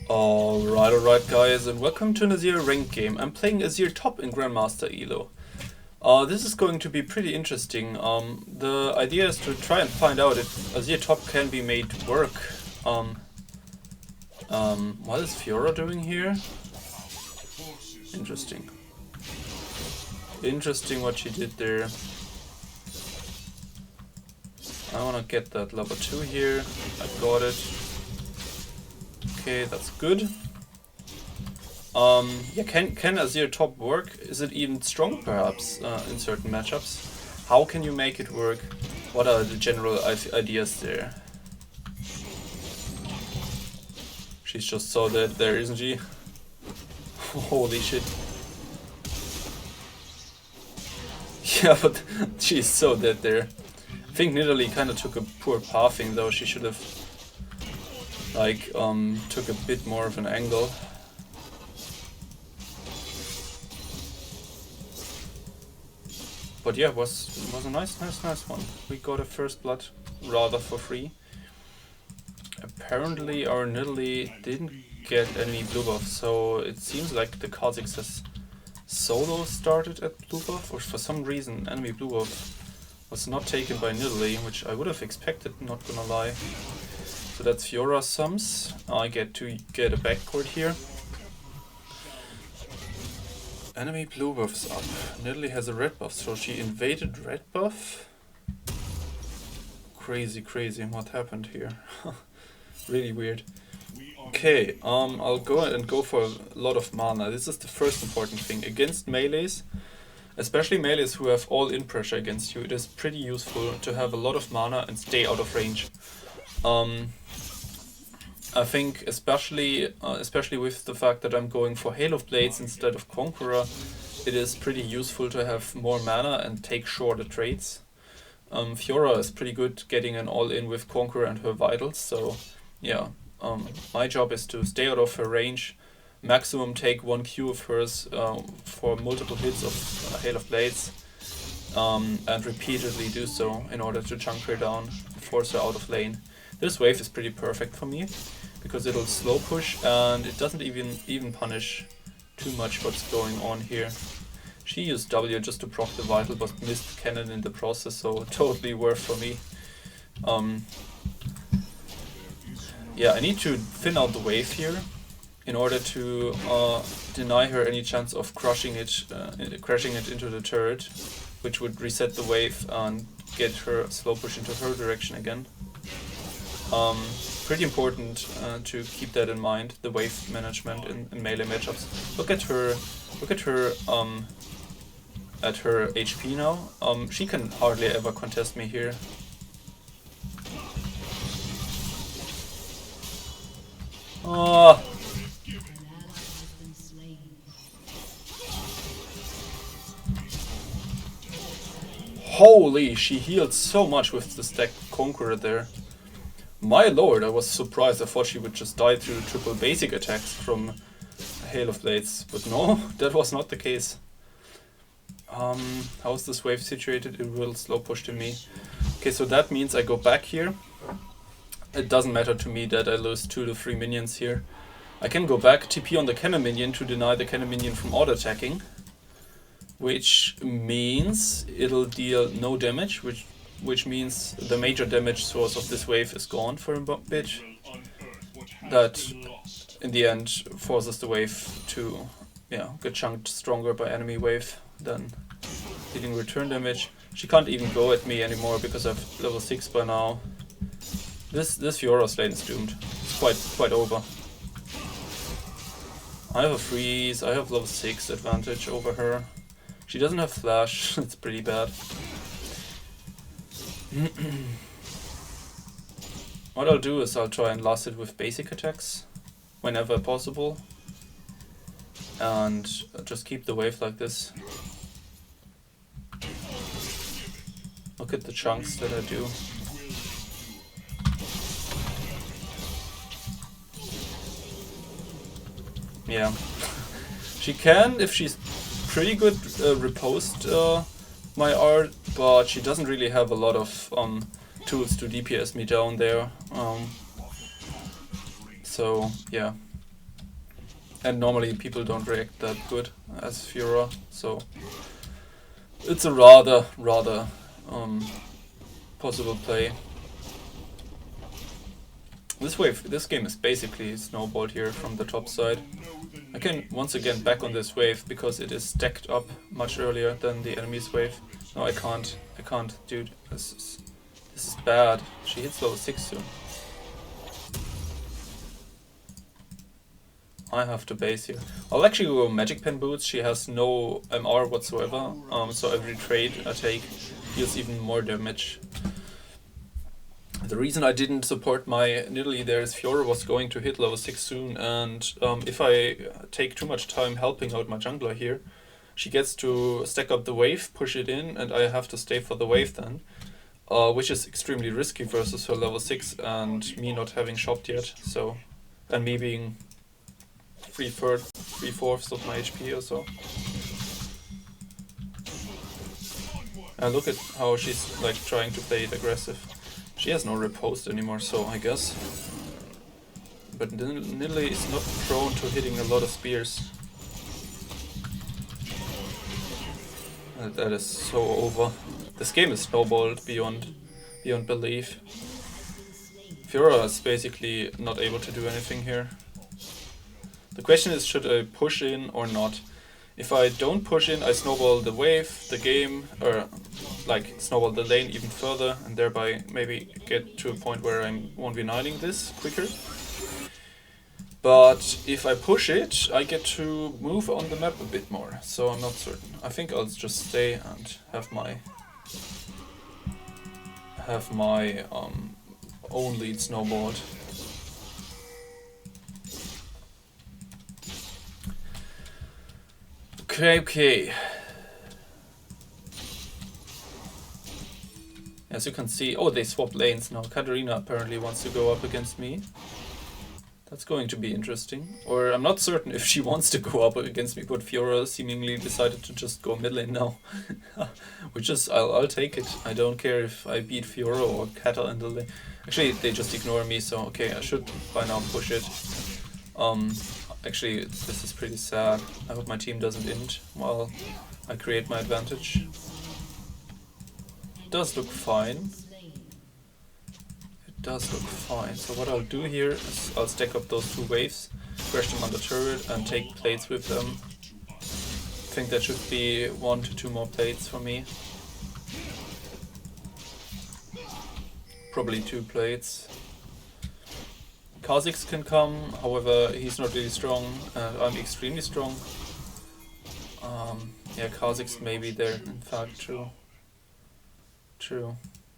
Alright guys, and welcome to an Azir ranked game. I'm playing Azir Top in Grandmaster Elo. This is going to be pretty interesting. The idea is to try and find out if Azir Top can be made work. What is Fiora doing here? Interesting. Interesting what she did there. I wanna get that level 2 here. I got it. Okay, that's good. Yeah, can Azir Top work? Is it even strong perhaps in certain matchups? How can you make it work? What are the general ideas there? She's just so dead there, isn't she? Holy shit. Yeah, but she's so dead there. I think Nidalee kind of took a poor pathing though. She should have like took a bit more of an angle. But yeah, was a nice one. We got a first blood rather for free. Apparently our Nidalee didn't get any blue buff, so it seems like the Kha'Zix has solo started at blue buff, or for some reason enemy blue buff was not taken by Nidalee, which I would have expected, not gonna lie. So that's Fiora sums. I get to get a backcourt here. Enemy blue buff's up. Nidalee has a red buff, so she invaded red buff. Crazy what happened here. Really weird. Okay, I'll go ahead and go for a lot of mana. This is the first important thing. Against melees, especially melees who have all-in pressure against you, it is pretty useful to have a lot of mana and stay out of range. I think especially with the fact that I'm going for Hail of Blades instead of Conqueror, it is pretty useful to have more mana and take shorter trades. Fiora is pretty good getting an all-in with Conqueror and her vitals, so yeah. My job is to stay out of her range, maximum take 1 Q of hers for multiple hits of Hail of Blades, and repeatedly do so in order to chunk her down and force her out of lane. This wave is pretty perfect for me, because it'll slow push and it doesn't even punish too much what's going on here. She used W just to proc the vital but missed cannon in the process, so totally worth for me. Yeah, I need to thin out the wave here in order to deny her any chance of crashing it into the turret, which would reset the wave and get her slow push into her direction again. Pretty important to keep that in mind, the wave management in melee matchups. Look at her HP now. She can hardly ever contest me here. Oh. Holy, she healed so much with the stacked Conqueror there. My lord, I was surprised. I thought she would just die through triple basic attacks from Hail of Blades, but no, that was not the case. How is this wave situated? It will slow push to me. Okay, so that means I go back here. It doesn't matter to me that I lose 2 to 3 minions here. I can go back, TP on the cannon minion to deny the cannon minion from auto-attacking, which means it'll deal no damage, which means the major damage source of this wave is gone for a bit. That, in the end, forces the wave to get chunked stronger by enemy wave than dealing return damage. She can't even go at me anymore because I'm level 6 by now. This Fiora's lane is doomed. It's quite over. I have a freeze, I have level 6 advantage over her. She doesn't have flash, it's pretty bad. What I'll do is I'll try and last it with basic attacks whenever possible. And just keep the wave like this. Look at the chunks that I do. Yeah, she can, if she's pretty good, riposte my art, but she doesn't really have a lot of tools to DPS me down there. So yeah, And normally people don't react that good as Fiora, so it's a rather possible play. This game is basically snowballed here from the top side. I can once again back on this wave because it is stacked up much earlier than the enemy's wave. No, I can't, dude. This is bad. She hits level 6 soon. I have to base here. I'll actually go Magic Pen Boots. She has no MR whatsoever, so every trade I take deals even more damage. The reason I didn't support my Nidalee there is Fiora was going to hit level 6 soon, and if I take too much time helping out my jungler here, she gets to stack up the wave, push it in, and I have to stay for the wave then, which is extremely risky versus her level 6 and me not having shopped yet, so, and me being 3/4 of my HP or so. And look at how she's like trying to play it aggressive. She has no riposte anymore, so I guess. But Nidalee is not prone to hitting a lot of spears. That is so over. This game is snowballed beyond belief. Fiora is basically not able to do anything here. The question is, should I push in or not? If I don't push in, I snowball the wave, the game, or like snowball the lane even further, and thereby maybe get to a point where I'm 1v9ing this quicker. But if I push it, I get to move on the map a bit more, so I'm not certain. I think I'll just stay and have my own lead snowballed. Okay. As you can see, oh, they swapped lanes now. Katarina apparently wants to go up against me. That's going to be interesting. Or I'm not certain if she wants to go up against me, but Fiora seemingly decided to just go mid lane now. Which is, I'll take it. I don't care if I beat Fiora or Kata in the lane. Actually, they just ignore me, so okay, I should by now push it. Actually, this is pretty sad. I hope my team doesn't int while I create my advantage. It does look fine. It does look fine. So what I'll do here is I'll stack up those two waves, crash them on the turret and take plates with them. I think that should be 1 to 2 more plates for me. Probably 2 plates. Kha'Zix can come, however he's not really strong, and I'm extremely strong. Yeah, Kha'Zix may be there, in fact, true,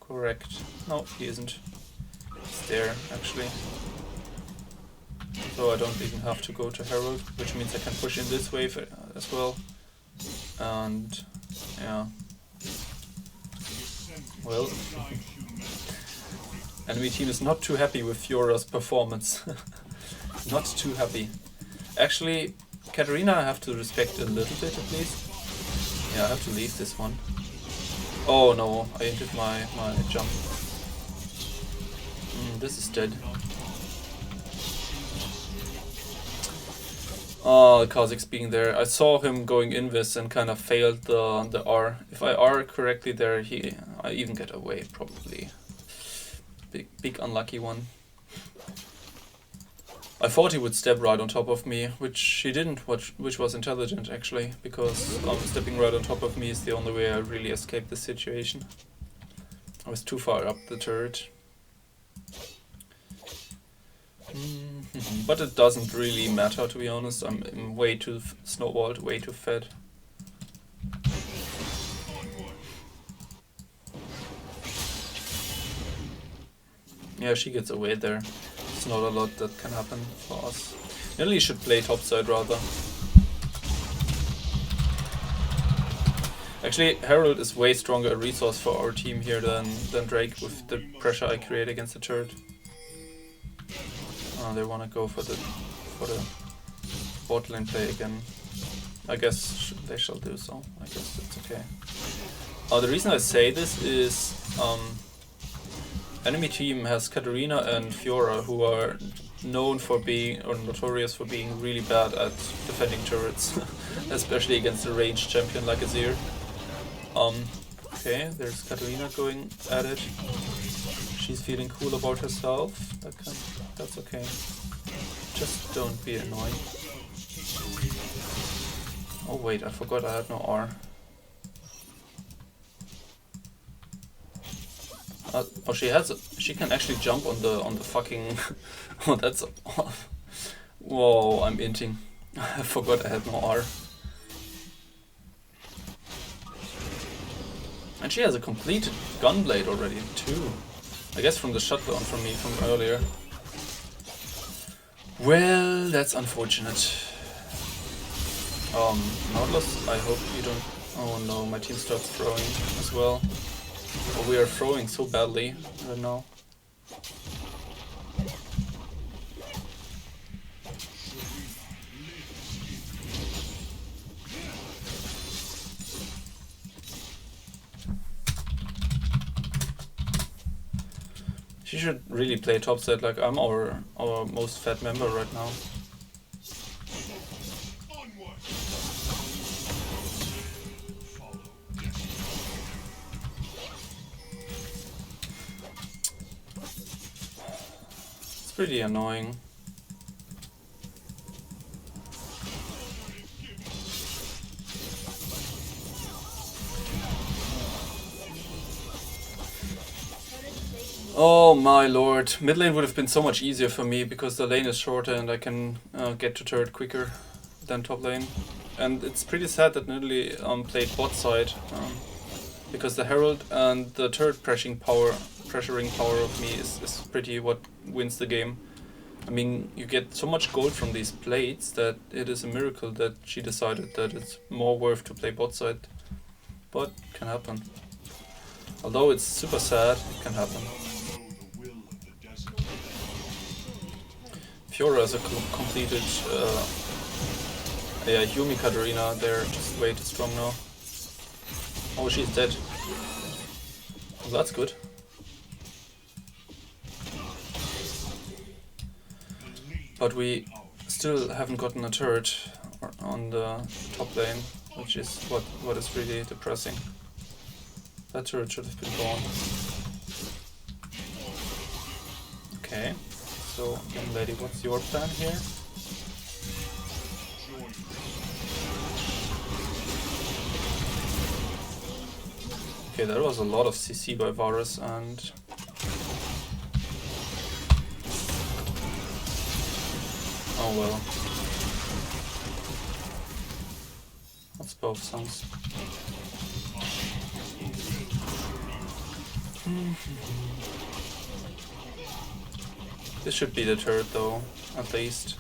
correct. No, he isn't. He's there, actually. So I don't even have to go to Herald, which means I can push in this wave as well. And, yeah. Well. Enemy team is not too happy with Fiora's performance. Not too happy. Actually, Katarina I have to respect a little bit at least. Yeah, I have to leave this one. Oh no, I entered my jump. This is dead. Oh, Kha'Zix being there. I saw him going invis and kind of failed the R. If I R correctly there, I even get away probably. Big unlucky one. I thought he would step right on top of me, which he didn't, which was intelligent actually, because stepping right on top of me is the only way I really escaped this situation. I was too far up the turret. But it doesn't really matter, to be honest. I'm way too snowballed, way too fed. Yeah, she gets away there. It's not a lot that can happen for us. Nidalee should play topside rather. Actually, Herald is way stronger a resource for our team here than Drake with the pressure I create against the turret. Oh, they want to go for the bot lane play again. I guess they shall do so. I guess it's okay. The reason I say this is enemy team has Katarina and Fiora, who are known for being, or notorious for being, really bad at defending turrets, especially against a ranged champion like Azir. Okay, there's Katarina going at it. She's feeling cool about herself. That's okay. Just don't be annoying. Oh wait, I forgot I had no R. Oh, she can actually jump on the fucking. Oh, that's. Whoa, I'm inting. I forgot I had no R. And she has a completed gunblade already too. I guess from the shutdown from me from earlier. Well, that's unfortunate. Nautilus, I hope you don't. Oh no, my team starts throwing as well. Oh, we are throwing so badly right now. She should really play top set, like I'm our most fat member right now. It's pretty annoying. Oh my lord, mid lane would have been so much easier for me because the lane is shorter and I can get to turret quicker than top lane. And it's pretty sad that Nidalee played bot side because the Herald and the turret pressuring power of me is pretty what wins the game. I mean, you get so much gold from these plates that it is a miracle that she decided that it's more worth to play bot side. But it can happen. Although it's super sad, it can happen. Fiora is a completed Yumi Katarina, they're just way too strong now. Oh, she's dead. Well, that's good. But we still haven't gotten a turret on the top lane, which is what is really depressing. That turret should have been gone. Okay. So, young lady, what's your plan here? Okay, there was a lot of CC by Varus and... Oh well. That's both songs. This should be the turret though, at least.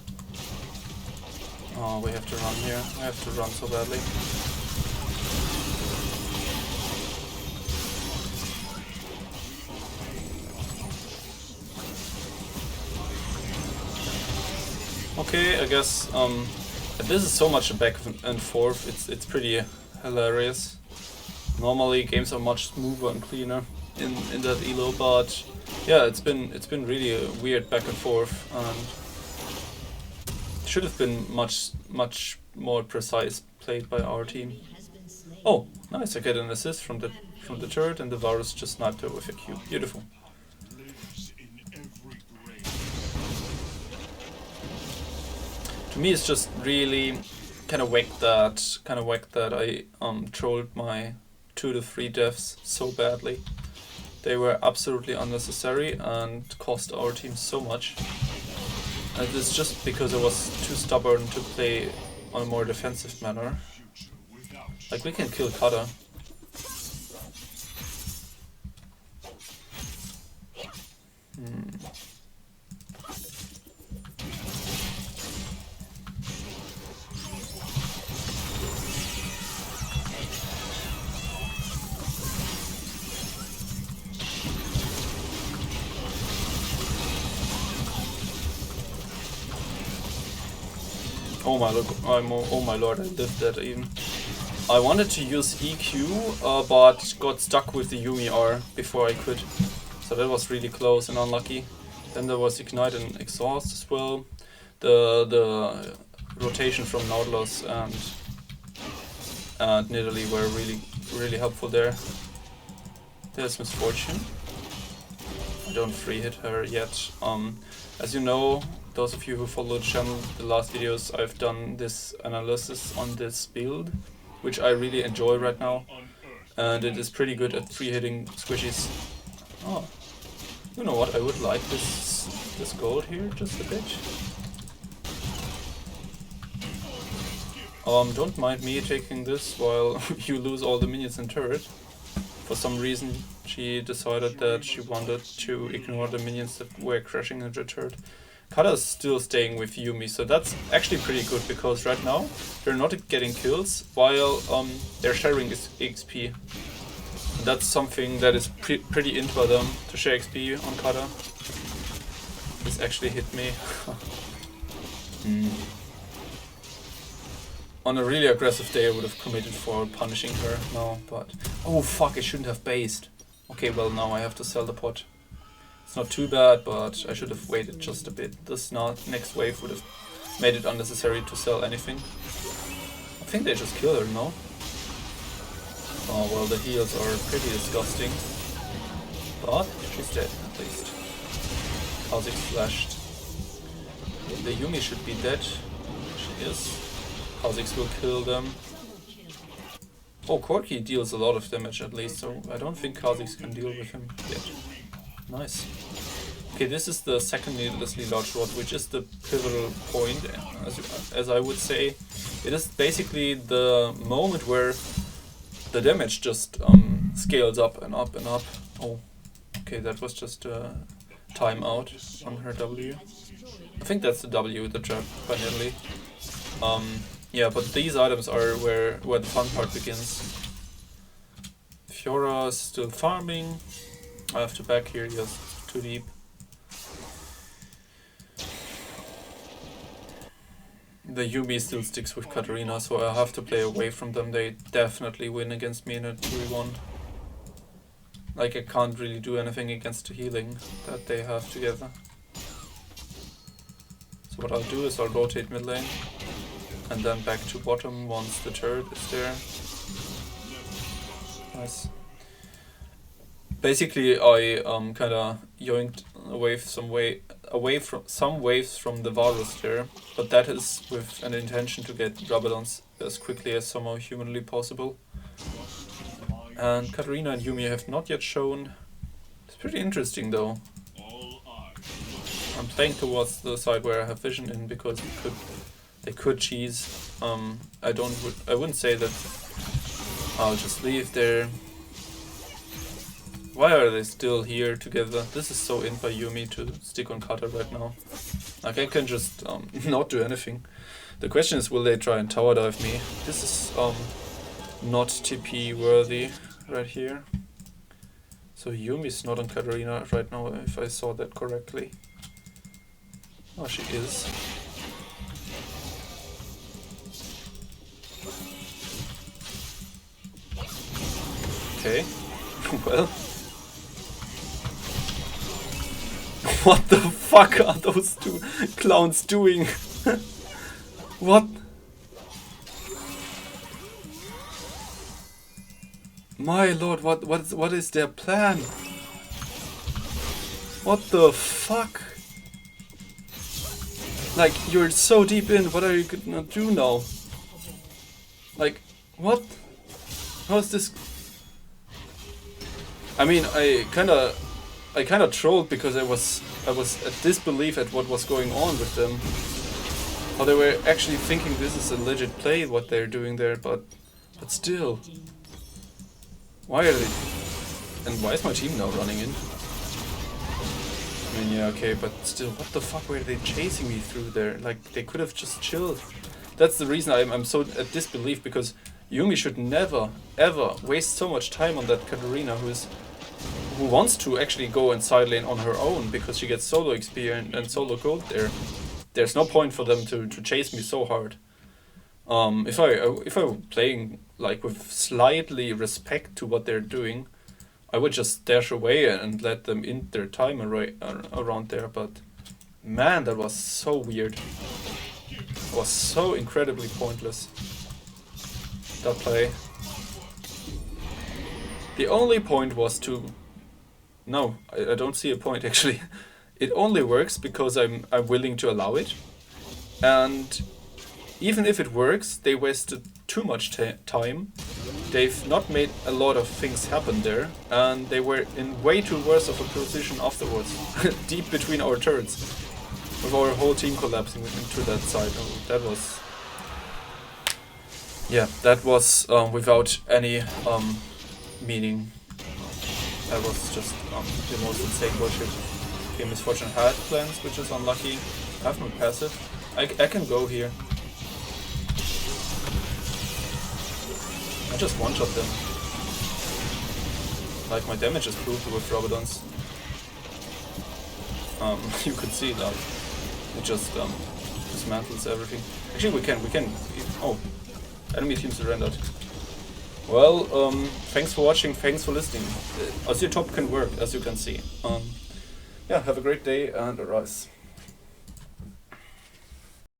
Oh, we have to run here. I have to run so badly. Okay, I guess this is so much a back and forth. It's pretty hilarious. Normally games are much smoother and cleaner in that elo, but yeah, it's been really a weird back and forth, and should have been much more precise played by our team. Oh, nice! I get an assist from the turret, and the Varus just sniped her with a Q. Beautiful. To me, it's just really kind of whack that I trolled my 2 to 3 deaths so badly. They were absolutely unnecessary and cost our team so much. And it's just because I was too stubborn to play on a more defensive manner. Like, we can kill Kata. Oh my lord, I lived that even. I wanted to use EQ, but got stuck with the Yumi R before I could. So that was really close and unlucky. Then there was Ignite and Exhaust as well. The rotation from Nautilus and Nidalee were really helpful there. There's Misfortune. I don't free hit her yet. As you know, those of you who follow the channel, the last videos, I've done this analysis on this build, which I really enjoy right now, and it is pretty good at free hitting squishies. Oh, you know what? I would like this gold here just a bit. Don't mind me taking this while you lose all the minions in turret. For some reason, she decided that she wanted to ignore the minions that were crashing into the turret. Kata's still staying with Yuumi, so that's actually pretty good, because right now they're not getting kills while they're sharing XP. And that's something that is pretty in for them, to share XP on Kata. This actually hit me. On a really aggressive day I would have committed for punishing her now, but... Oh fuck, I shouldn't have based. Okay, well now I have to sell the pot. It's not too bad, but I should have waited just a bit. This next wave would have made it unnecessary to sell anything. I think they just kill her, no? Oh well, the heals are pretty disgusting. But she's dead, at least. Kha'Zix flashed. The Yuumi should be dead. She is. Kha'Zix will kill them. Oh, Corki deals a lot of damage at least, so I don't think Kha'Zix can deal with him yet. Nice. Okay, this is the second needlessly large rod, which is the pivotal point, as I would say. It is basically the moment where the damage just scales up and up and up. Oh, okay, that was just a timeout on her W. I think that's the W, the trap by Nidalee. Yeah, but these items are where the fun part begins. Fiora is still farming. I have to back here, yes, too deep. The Yuumi still sticks with Katarina, so I have to play away from them. They definitely win against me in a 2v1. Like, I can't really do anything against the healing that they have together. So what I'll do is I'll rotate mid lane. And then back to bottom once the turret is there. Nice. Basically, I kinda yoinked away from some waves from the Varus there, but that is with an intention to get Rabadons as quickly as somehow humanly possible. And Katarina and Yuumi have not yet shown. It's pretty interesting though. I'm playing towards the side where I have vision in, because they could cheese. I wouldn't say that I'll just leave there. Why are they still here together? This is so in by Yuumi to stick on Kata right now. Like, I can just not do anything. The question is, will they try and tower dive me? This is not TP worthy right here. So Yumi's not on Katarina right now, if I saw that correctly. Oh, she is. Okay, well. What the fuck are those two clowns doing? What? My lord, what is their plan? What the fuck? Like, you're so deep in, what are you gonna do now? Like, what? How's this? I mean, I kinda trolled because I was at disbelief at what was going on with them. How they were actually thinking this is a legit play what they're doing there, but still. Why are they? And why is my team now running in? I mean, yeah, okay, but still, what the fuck were they chasing me through there? Like, they could have just chilled. That's the reason I'm so at disbelief, because Yuumi should never, ever waste so much time on that Katarina who wants to actually go and side lane on her own, because she gets solo XP and solo gold there. There's no point for them to chase me so hard. If I were playing like with slightly respect to what they're doing, I would just dash away and let them end their time around there, but man, that was so weird. It was so incredibly pointless, that play. The only point was to... No, I don't see a point actually. It only works because I'm willing to allow it. And even if it works, they wasted too much time. They've not made a lot of things happen there, and they were in way too worse of a position afterwards, deep between our turrets, with our whole team collapsing into that side. That was... Yeah, that was without any meaning. That was just the most insane bullshit. Okay, Misfortune had plans, which is unlucky. I have no passive. I can go here. I just one-shot them. Like, my damage is brutal with Robodons. You could see that. It just dismantles everything. Actually, we can. Oh, enemy team surrendered. Well, thanks for watching, thanks for listening. Azir Top can work, as you can see. Yeah, have a great day and arise.